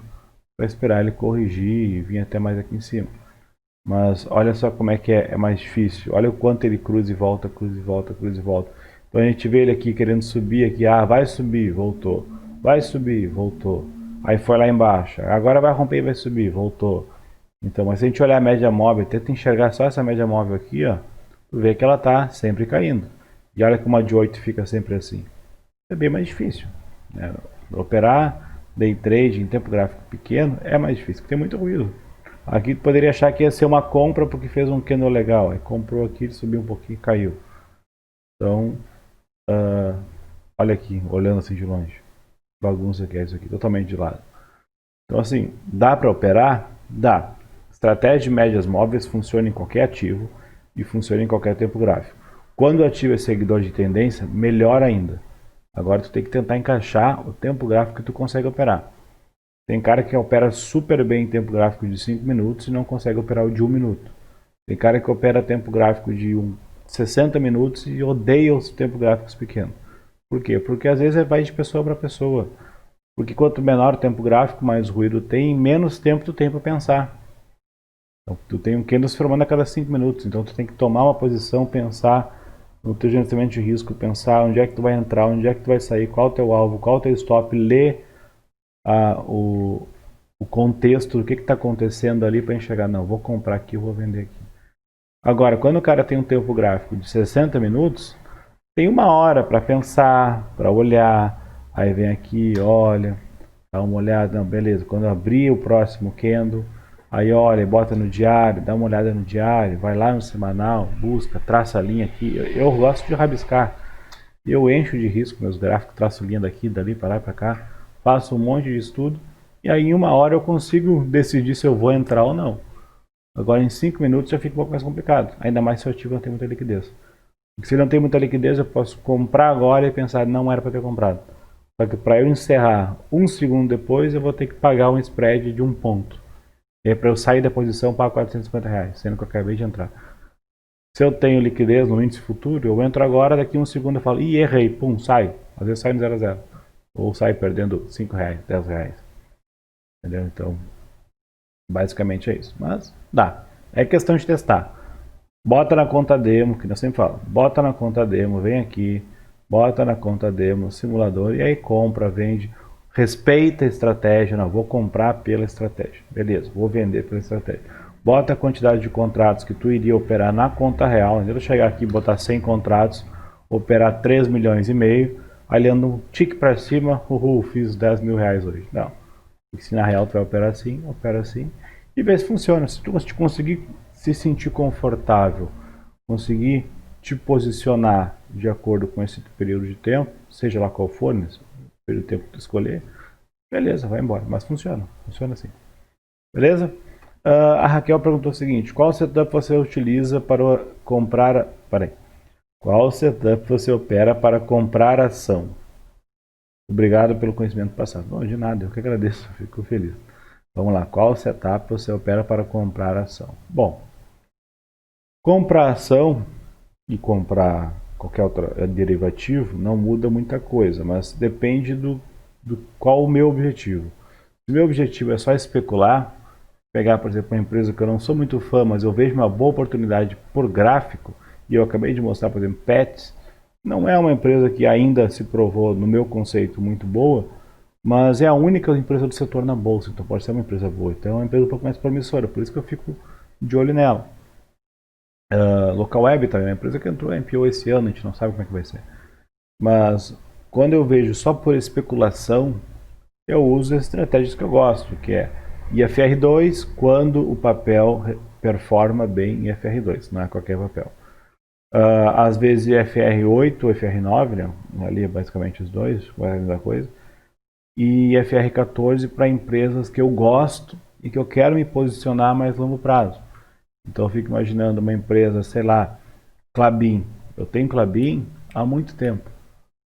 para esperar ele corrigir e vir até mais aqui em cima. Mas olha só como é que é mais difícil. Olha o quanto ele cruza e volta, cruza e volta, cruza e volta. Então a gente vê ele aqui querendo subir aqui. Ah, vai subir, voltou. Vai subir, voltou. Aí foi lá embaixo. Agora vai romper e vai subir, voltou. Então, mas se a gente olhar a média móvel, tenta enxergar só essa média móvel aqui, ó. Tu vê que ela está sempre caindo. E olha como a de 8 fica sempre assim. É bem mais difícil, né? Operar day trade em tempo gráfico pequeno é mais difícil, porque tem muito ruído. Aqui tu poderia achar que ia ser uma compra porque fez um candle legal. Aí comprou aqui, subiu um pouquinho e caiu. Então, olha aqui, olhando assim de longe. Bagunça que é isso aqui, totalmente de lado. Então assim, dá para operar? Dá. Estratégia de médias móveis funciona em qualquer ativo e funciona em qualquer tempo gráfico. Quando o ativo é seguidor de tendência, melhor ainda. Agora tu tem que tentar encaixar o tempo gráfico que tu consegue operar. Tem cara que opera super bem em tempo gráfico de 5 minutos e não consegue operar o de 1 minuto. Tem cara que opera tempo gráfico de 60 minutos e odeia os tempos gráficos pequenos. Por quê? Porque às vezes vai de pessoa para pessoa. Porque quanto menor o tempo gráfico, mais ruído tem, menos tempo tu tem para pensar. Então, tu tem um candle se formando a cada 5 minutos, então tu tem que tomar uma posição, pensar no teu gerenciamento de risco, pensar onde é que tu vai entrar, onde é que tu vai sair, qual é o teu alvo, qual é o teu stop, ler o contexto do que está acontecendo ali para enxergar, não, vou comprar aqui, vou vender aqui. Agora, quando o cara tem um tempo gráfico de 60 minutos, tem 1 hora para pensar, para olhar, aí vem aqui, olha, dá uma olhada, não, beleza, quando abrir o próximo candle, aí olha, bota no diário, dá uma olhada no diário, vai lá no semanal, busca, traça a linha aqui. Eu gosto de rabiscar, eu encho de risco meus gráficos, traço linha daqui, dali, para lá, para cá, faço um monte de estudo, e aí em 1 hora eu consigo decidir se eu vou entrar ou não. Agora em 5 minutos já fica um pouco mais complicado, ainda mais se o ativo não tem muita liquidez. Porque se ele não tem muita liquidez, eu posso comprar agora e pensar, não era para ter comprado. Só que para eu encerrar 1 segundo depois, eu vou ter que pagar um spread de 1 ponto. E aí para eu sair da posição, pago R$450, sendo que eu acabei de entrar. Se eu tenho liquidez no índice futuro, eu entro agora, daqui 1 segundo eu falo, ih, errei, pum, sai. Às vezes sai no 0 a 0. Ou sai perdendo R$5, R$10. Entendeu? Então, basicamente é isso. Mas dá. É questão de testar. Bota na conta demo, que eu sempre falo. Bota na conta demo, vem aqui. Bota na conta demo, simulador. E aí compra, vende. Respeita a estratégia. Não, vou comprar pela estratégia. Beleza, vou vender pela estratégia. Bota a quantidade de contratos que tu iria operar na conta real. Antes de eu chegar aqui e botar 100 contratos, operar 3 milhões e meio. Aí ando um tique para cima, fiz 10 mil reais hoje. Não. Se na real tu vai operar assim, opera assim. E vê se funciona. Se tu conseguir se sentir confortável, conseguir te posicionar de acordo com esse período de tempo, seja lá qual for, nesse período de tempo que tu escolher, beleza, vai embora. Mas funciona assim. Beleza? A Raquel perguntou o seguinte: qual setup você utiliza para comprar. Qual setup você opera para comprar ação? Obrigado pelo conhecimento passado. Não, de nada, eu que agradeço, fico feliz. Vamos lá, qual setup você opera para comprar ação? Bom, comprar ação e comprar qualquer outro derivativo não muda muita coisa, mas depende do qual o meu objetivo. Se o meu objetivo é só especular, pegar, por exemplo, uma empresa que eu não sou muito fã, mas eu vejo uma boa oportunidade por gráfico, e eu acabei de mostrar, por exemplo, Pets, não é uma empresa que ainda se provou, no meu conceito, muito boa, mas é a única empresa do setor na bolsa, então pode ser uma empresa boa. Então é uma empresa um pouco mais promissora, por isso que eu fico de olho nela. Localweb também é uma empresa que entrou em IPO esse ano, a gente não sabe como é que vai ser. Mas quando eu vejo só por especulação, eu uso as estratégias que eu gosto, que é IFR2 quando o papel performa bem em IFR2, não é qualquer papel. Às vezes IFR8 ou IFR9, né? Ali é basicamente os dois, é a mesma coisa. E IFR14 para empresas que eu gosto e que eu quero me posicionar a mais longo prazo. Então eu fico imaginando uma empresa, sei lá, Klabin. Eu tenho Klabin há muito tempo.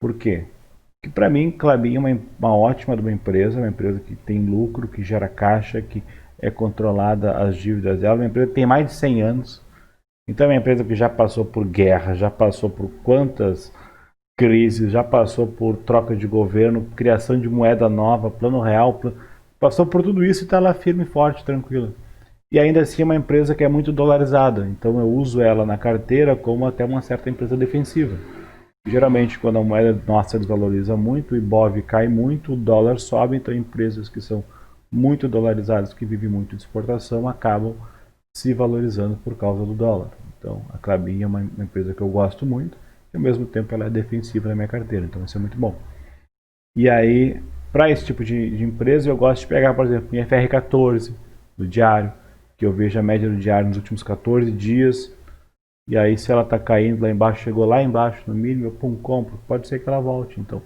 Por quê? Porque para mim, Klabin é uma ótima de uma empresa que tem lucro, que gera caixa, que é controlada as dívidas dela, uma empresa que tem mais de 100 anos. Então é uma empresa que já passou por guerra, já passou por quantas crises, já passou por troca de governo, criação de moeda nova, plano real, passou por tudo isso e está lá firme, forte, tranquila. E ainda assim é uma empresa que é muito dolarizada, então eu uso ela na carteira como até uma certa empresa defensiva. Geralmente quando a moeda nossa desvaloriza muito, o IBOV cai muito, o dólar sobe, então empresas que são muito dolarizadas, que vivem muito de exportação, acabam se valorizando por causa do dólar. Então a Klabin é uma empresa que eu gosto muito, e ao mesmo tempo ela é defensiva na minha carteira, então isso é muito bom. E aí, para esse tipo de empresa, eu gosto de pegar, por exemplo, em FR14, do diário, que eu vejo a média do diário nos últimos 14 dias, e aí se ela está caindo lá embaixo, chegou lá embaixo no mínimo, eu compro, pode ser que ela volte. Então,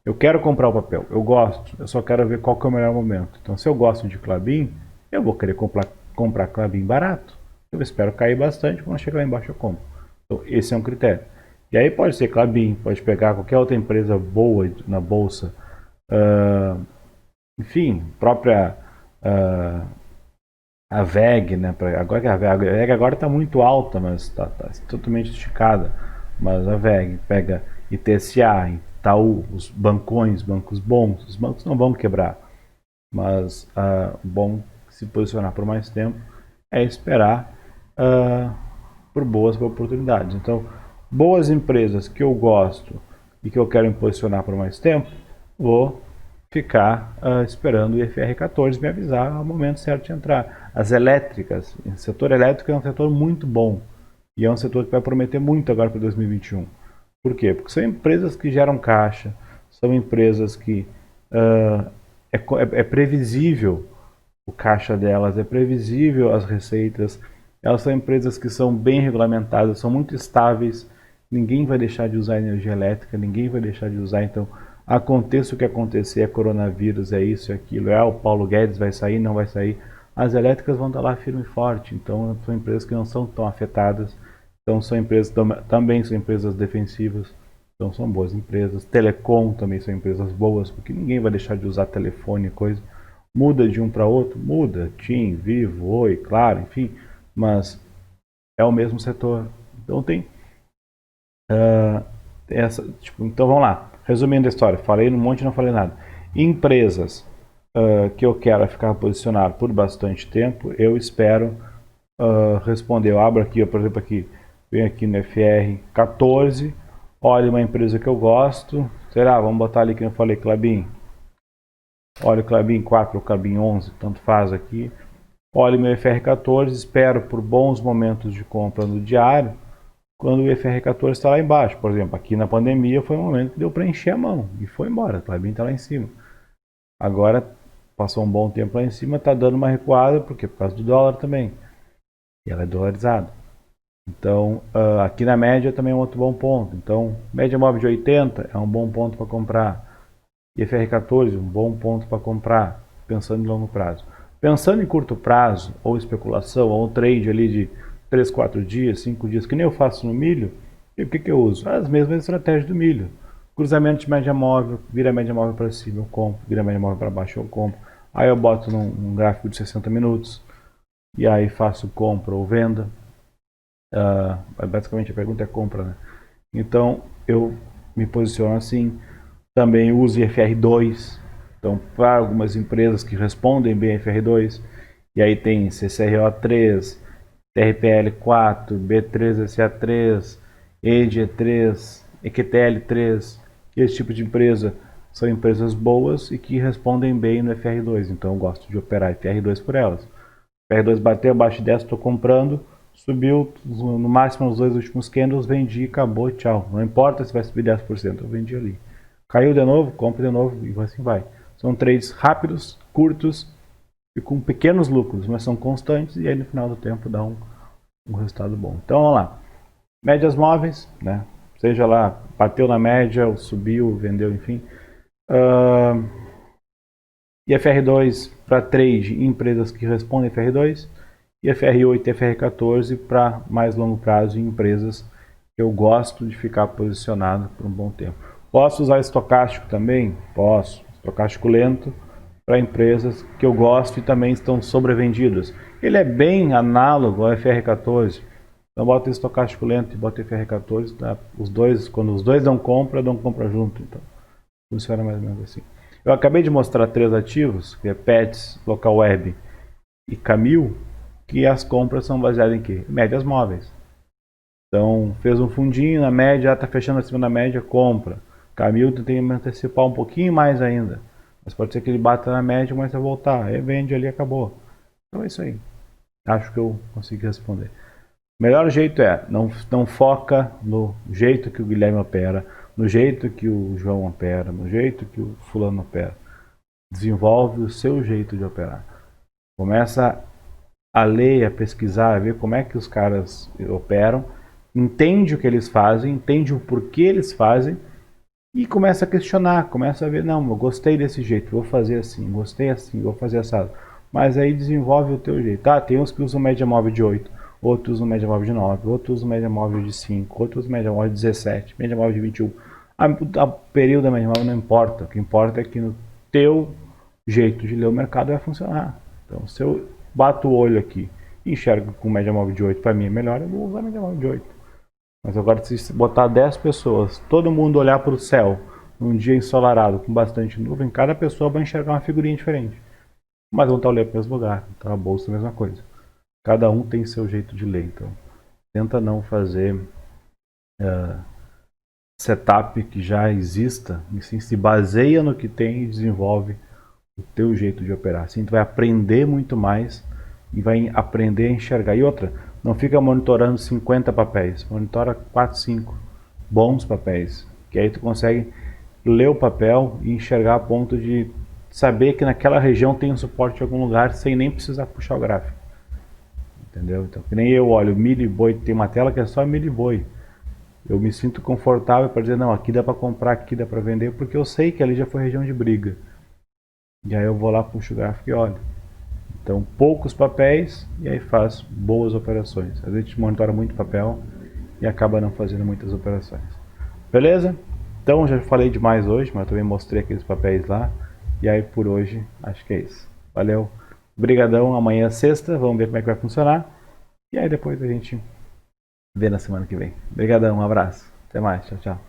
eu quero comprar o papel, eu gosto, eu só quero ver qual que é o melhor momento. Então, se eu gosto de Klabin, eu vou querer comprar Klabin barato. Eu espero cair bastante, quando chegar lá embaixo eu compro. Então, esse é um critério. E aí pode ser Klabin, pode pegar qualquer outra empresa boa na bolsa, enfim, própria a VEG, né? Agora a VEG agora está muito alta, mas está totalmente esticada. Mas a VEG pega ITSA, Itaú, os bancões, bancos bons, os bancos não vão quebrar, mas bom se posicionar por mais tempo é esperar por boas oportunidades. Então, boas empresas que eu gosto e que eu quero me posicionar por mais tempo, vou ficar esperando o IFR14 me avisar ao momento certo de entrar. As elétricas, o setor elétrico é um setor muito bom e é um setor que vai prometer muito agora para 2021. Por quê? Porque são empresas que geram caixa, são empresas que é previsível o caixa delas, é previsível as receitas, elas são empresas que são bem regulamentadas, são muito estáveis, ninguém vai deixar de usar energia elétrica, ninguém vai deixar de usar, então aconteça o que acontecer, é coronavírus, é isso, é aquilo, o Paulo Guedes vai sair, não vai sair, as elétricas vão estar lá firme e forte, então são empresas que não são tão afetadas, então são empresas, também são empresas defensivas, então são boas empresas, telecom também são empresas boas, porque ninguém vai deixar de usar telefone e coisa, muda de um para outro, muda, TIM, Vivo, Oi, Claro, enfim, mas é o mesmo setor, então tem então vamos lá, resumindo a história, falei um monte e não falei nada. Empresas que eu quero ficar posicionado por bastante tempo, eu espero responder. Eu abro aqui, por exemplo, venho aqui no FR14, olho uma empresa que eu gosto, será? Vamos botar ali que eu falei, Klabin. Olho o Klabin 4 ou Klabin 11, tanto faz aqui. Olho meu FR14, espero por bons momentos de compra no diário, quando o IFR14 está lá embaixo. Por exemplo, aqui na pandemia foi um momento que deu para encher a mão e foi embora, o Klabin está lá em cima. Agora, passou um bom tempo lá em cima, está dando uma recuada, porque por causa do dólar também. E ela é dolarizada. Então, aqui na média também é um outro bom ponto. Então, média móvel de 80 é um bom ponto para comprar. IFR14, um bom ponto para comprar, pensando em longo prazo. Pensando em curto prazo, ou especulação, ou trade ali de 3, 4 dias, 5 dias, que nem eu faço no milho, e o que eu uso? As mesmas estratégias do milho. Cruzamento de média móvel, vira a média móvel para cima, eu compro, vira a média móvel para baixo, eu compro. Aí eu boto num gráfico de 60 minutos, e aí faço compra ou venda. Basicamente a pergunta é compra, né? Então eu me posiciono assim. Também uso IFR2, então para algumas empresas que respondem bem IFR2, e aí tem CCRO3, TRPL4, B3SA3, EG3, EQTL3, esse tipo de empresa são empresas boas e que respondem bem no FR2, então eu gosto de operar FR2 por elas. FR2 bateu abaixo de 10, estou comprando, subiu no máximo nos 2 últimos candles, vendi, acabou, tchau. Não importa se vai subir 10%, eu vendi ali. Caiu de novo, compra de novo e assim vai. São trades rápidos, curtos, e com pequenos lucros, mas são constantes e aí no final do tempo dá um resultado bom. Então vamos lá. Médias móveis, né? Seja lá, bateu na média, ou subiu, vendeu, enfim. IFR2 para trade em empresas que respondem IFR2. IFR8 e IFR14 para mais longo prazo em empresas que eu gosto de ficar posicionado por um bom tempo. Posso usar estocástico também? Posso. Estocástico lento para empresas que eu gosto e também estão sobrevendidas. Ele é bem análogo ao FR14. Então bota estocástico lento e bota FR14. Tá? Quando os dois dão compra junto. Então funciona mais ou menos assim. Eu acabei de mostrar 3 ativos, que é Pets, Local Web e Camil, que as compras são baseadas em quê? Médias móveis. Então fez um fundinho na média, está fechando acima da média, compra. Camil tem que me antecipar um pouquinho mais ainda. Mas pode ser que ele bata na média, mas vai voltar. Aí vende ali e acabou. Então é isso aí. Acho que eu consegui responder. O melhor jeito é, não foca no jeito que o Guilherme opera, no jeito que o João opera, no jeito que o fulano opera. Desenvolve o seu jeito de operar. Começa a ler, a pesquisar, a ver como é que os caras operam, entende o que eles fazem, entende o porquê eles fazem, e começa a questionar, começa a ver, não, eu gostei desse jeito, vou fazer assim, gostei assim, vou fazer assado. Mas aí desenvolve o teu jeito. Ah, tem uns que usam média móvel de 8, outros usam média móvel de 9, outros usam média móvel de 5, outros usam média móvel de 17, média móvel de 21. A período da média móvel não importa, o que importa é que no teu jeito de ler o mercado vai funcionar. Então, se eu bato o olho aqui e enxergo com média móvel de 8, para mim é melhor, eu vou usar média móvel de 8. Mas agora, se botar 10 pessoas, todo mundo olhar para o céu, num dia ensolarado, com bastante nuvem, cada pessoa vai enxergar uma figurinha diferente. Mas vão estar olhando para o mesmo lugar. Então a bolsa é a mesma coisa. Cada um tem seu jeito de ler. Então, tenta não fazer setup que já exista, e sim se baseia no que tem e desenvolve o teu jeito de operar. Assim tu vai aprender muito mais e vai aprender a enxergar. E outra, não fica monitorando 50 papéis, monitora 4, 5 bons papéis, que aí tu consegue ler o papel e enxergar a ponto de saber que naquela região tem um suporte em algum lugar sem nem precisar puxar o gráfico. Entendeu? Então, que nem eu olho milho e boi, tem uma tela que é só milho e boi. Eu me sinto confortável para dizer, não, aqui dá para comprar, aqui dá para vender, porque eu sei que ali já foi região de briga. E aí eu vou lá, puxo o gráfico e olho. Então, poucos papéis e aí faz boas operações. Às vezes a gente monitora muito papel e acaba não fazendo muitas operações. Beleza? Então, já falei demais hoje, mas também mostrei aqueles papéis lá. E aí, por hoje, acho que é isso. Valeu. Obrigadão. Amanhã é sexta. Vamos ver como é que vai funcionar. E aí, depois a gente vê na semana que vem. Obrigadão. Um abraço. Até mais. Tchau, tchau.